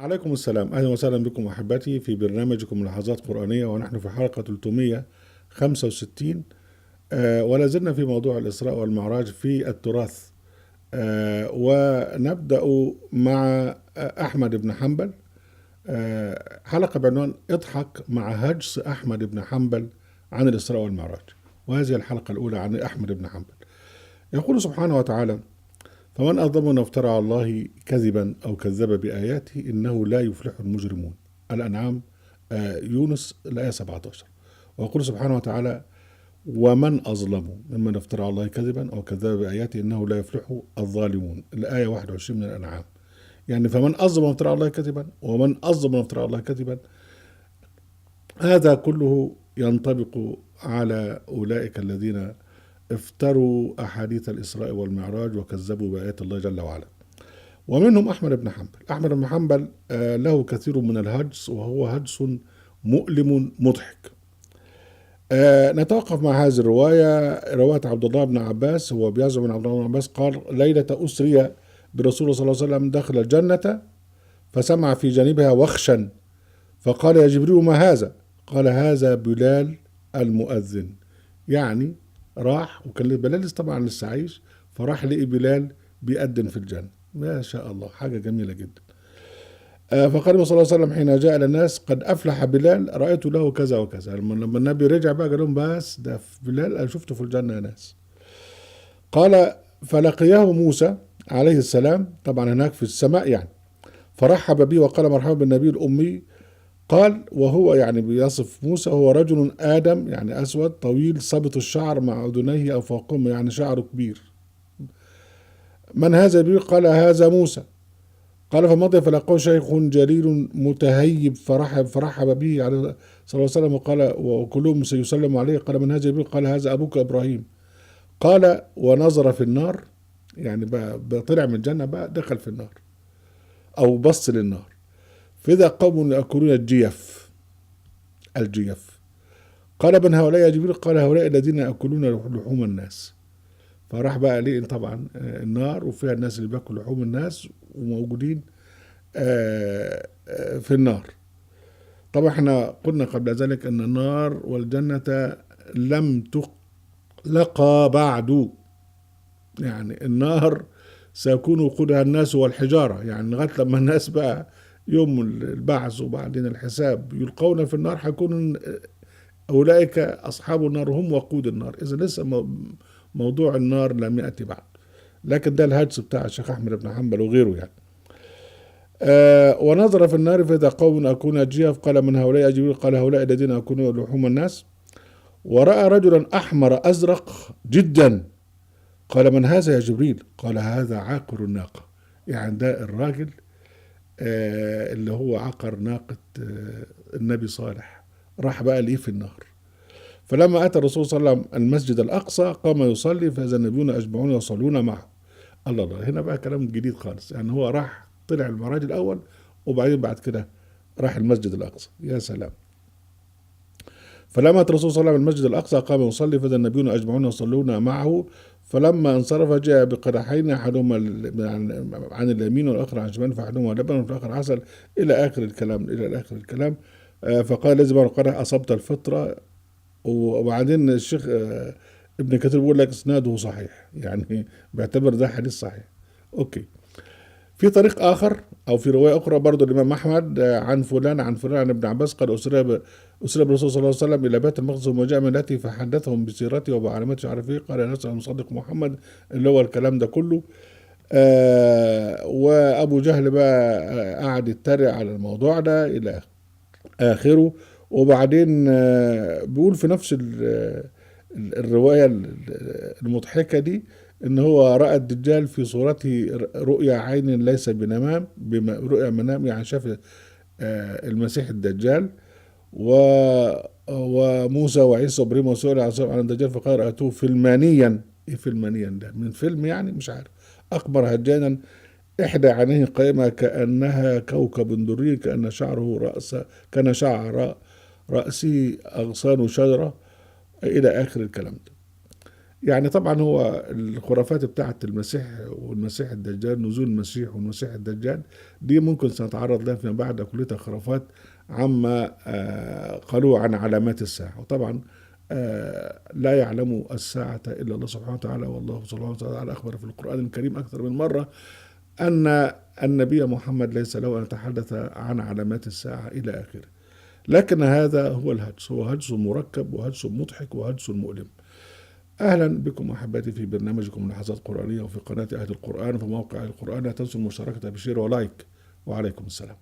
عليكم السلام، أهلا وسهلا بكم أحبتي في برنامجكم لحظات قرآنية، ونحن في حلقة 365. ولا زلنا في موضوع الإسراء والمعراج في التراث. ونبدأ مع أحمد بن حنبل. حلقة بعنوان اضحك مع هجس أحمد بن حنبل عن الإسراء والمعراج، وهذه الحلقة الأولى عن أحمد بن حنبل. يقول سبحانه وتعالى: فمن أظلم من افترى على الله كذبا أو كذب بآياته إنه لا يفلح المجرمون. الأنعام يونس الآية 17. ويقول سبحانه وتعالى: ومن أظلم ممن افترى على الله كذبا أو كذب بآياته إنه لا يفلح الظالمون. الآية 21 من الأنعام. يعني فمن أظلم من افترى على الله كذبا ومن أظلم من افترى على الله كذبا، هذا كله ينطبق على أولئك الذين افتروا أحاديث الإسراء والمعراج وكذبوا بآيات الله جل وعلا. ومنهم أحمد بن حنبل. أحمد بن حنبل له كثير من الهجس، وهو هجس مؤلم مضحك. نتوقف مع هذه الرواية، رواية عبد الله بن عباس. هو بيزعم من عبد الله بن عباس قال: ليلة أسري برسول الله صلى الله عليه وسلم دخل الجنة فسمع في جانبها وخشا فقال: يا جبريل ما هذا؟ قال: هذا بلال المؤذن. يعني راح، وكان بلال طبعا لسه عايش، فراح لقي بلال بيأذن في الجنة. ما شاء الله، حاجة جميلة جدا. فقال صلى الله عليه وسلم حين جاء للناس: قد أفلح بلال، رأيت له كذا وكذا. لما النبي رجع بقى قال لهم: بس ده بلال أنا شفته في الجنة يا ناس. قال: فلقياه موسى عليه السلام، طبعا هناك في السماء يعني، فرحب به وقال: مرحبا بالنبي الأمي. قال، وهو يعني بيصف موسى: هو رجل آدم، يعني أسود طويل صبط الشعر مع أذنيه أو فوقهما، يعني شعره كبير. من هذا بي؟ قال: هذا موسى. قال: فمضى فلقاه شيخ جليل متهيب فرحب به عليه صلى الله عليه وسلم، وقال: وكلهم سيسلم عليه. قال: من هذا بي؟ قال: هذا أبوك إبراهيم. قال: ونظر في النار، يعني بقى طلع من الجنة بقى دخل في النار أو بص للنار. فإذا قوم يأكلون الجيف. قال: من هؤلاء يا جبريل؟ قال: هؤلاء الذين يأكلون لحوم الناس. فراح بقى ليه طبعا النار وفيها الناس اللي بياكلوا لحوم الناس وموجودين في النار. طبعا احنا قلنا قبل ذلك ان النار والجنة لم تخلقا بعد. يعني النار سيكون وقودها الناس والحجارة، يعني لغاية لما الناس بقى يوم البعث وبعدين الحساب يلقون في النار، هيكون أولئك أصحاب النار هم وقود النار. إذا لسه موضوع النار لم يأتي بعد، لكن ده الهجس بتاع الشيخ أحمد بن حنبل وغيره يعني. ونظر في النار فإذا قوم أكون جيف. قال: من هؤلاء جبريل؟ قال: هؤلاء الذين يأكلون لحوم الناس. ورأى رجلا أحمر أزرق جدا. قال: من هذا يا جبريل؟ قال: هذا عاقر الناقة. يعني ده الراجل اللي هو عقر ناقة النبي صالح، راح بقى ليه في النار. فلما أتى الرسول صلى الله عليه وسلم المسجد الأقصى قام يصلي، فإذا النبيون أجمعون يصلون معه. الله، هنا بقى كلام جديد خالص. يعني هو راح طلع المعراج الأول، وبعدين بعد كده راح المسجد الأقصى. يا سلام. فلما أتى الرسول صلى الله عليه وسلم المسجد الأقصى قام يصلي، فإذا النبيون أجمعون يصلون معه. فلما انصرف جاء بقدحين، أحدهما عن اليمين والآخر عن الشمال، فأحدهما لبن وفي الآخر عسل، إلى آخر الكلام. فقال: الذي معه القدح أصبت الفطرة. وبعدين الشيخ ابن كثير بيقول لك اسناده صحيح، يعني بيعتبر ده حديث صحيح. اوكي. في طريق اخر او في روايه اخرى برضه الامام احمد عن فلان عن ابن عباس قال: اسري بالرسول صلى الله عليه وسلم الى بيت المقدس وما جاء من التي فحدثهم بسيرته وبعلامته عارف ايه. قال: نسال المصدق محمد، اللي هو الكلام ده كله. وابو جهل بقى قعد يتريق على الموضوع ده الى آخره. وبعدين بيقول في نفس الرواية المضحكة دي إن هو رأى الدجال في صورته رؤيا عين ليس بنمام، رؤيا منام، يعني شاف المسيح الدجال. وموسى وعيسى وابراهيم وسئل عن الدجال فقال: رأيته فيلمانيا. ايه فيلمانيا ده؟ من فيلم يعني؟ مش عارف. أقمر هجانا إحدى عينيه قائمة كأنها كوكب دري، كان شعر رأسه أغصان شجرة، إلى آخر الكلام ده. يعني طبعا هو الخرافات بتاعت المسيح والمسيح الدجال، نزول المسيح والمسيح الدجال، دي ممكن سنتعرض لها فيما بعد، كلها خرافات عما قالوا عن علامات الساعة. وطبعا لا يعلم الساعة إلا الله سبحانه وتعالى، والله سبحانه وتعالى أخبر في القرآن الكريم أكثر من مرة أن النبي محمد ليس له أن يتحدث عن علامات الساعة إلى آخره. لكن هذا هو الهجس، هو هجس مركب وهجس مضحك وهجس مؤلم. أهلا بكم أحبتي في برنامجكم لحظات قرآنية، وفي قناة أهل القرآن وفي موقع أهل القرآن. لا تنسوا المشاركة بشير ولايك. وعليكم السلام.